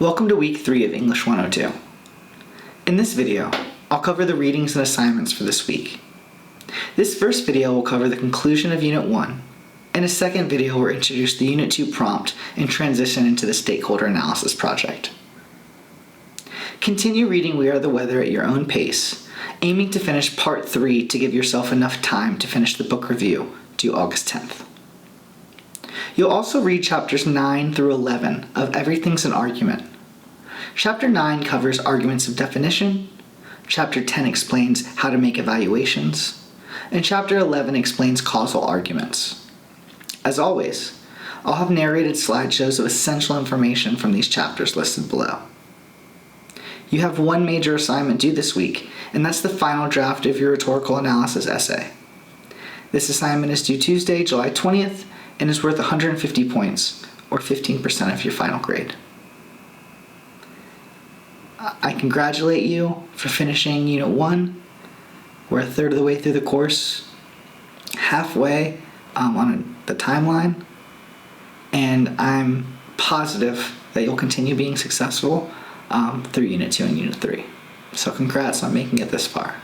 Welcome to Week 3 of English 102. In this video, I'll cover the readings and assignments for this week. This first video will cover the conclusion of Unit 1, and a second video will introduce the Unit 2 prompt and transition into the stakeholder analysis project. Continue reading We Are the Weather at your own pace, aiming to finish Part 3 to give yourself enough time to finish the book review due August 10th. You'll also read chapters 9 through 11 of Everything's an Argument. Chapter 9 covers arguments of definition, Chapter 10 explains how to make evaluations, and Chapter 11 explains causal arguments. As always, I'll have narrated slideshows of essential information from these chapters listed below. You have one major assignment due this week, and that's the final draft of your rhetorical analysis essay. This assignment is due Tuesday, July 20th, and is worth 150 points, or 15% of your final grade. I congratulate you for finishing Unit 1. We're a third of the way through the course, halfway on the timeline, and I'm positive that you'll continue being successful through Unit 2 and Unit 3. So congrats on making it this far.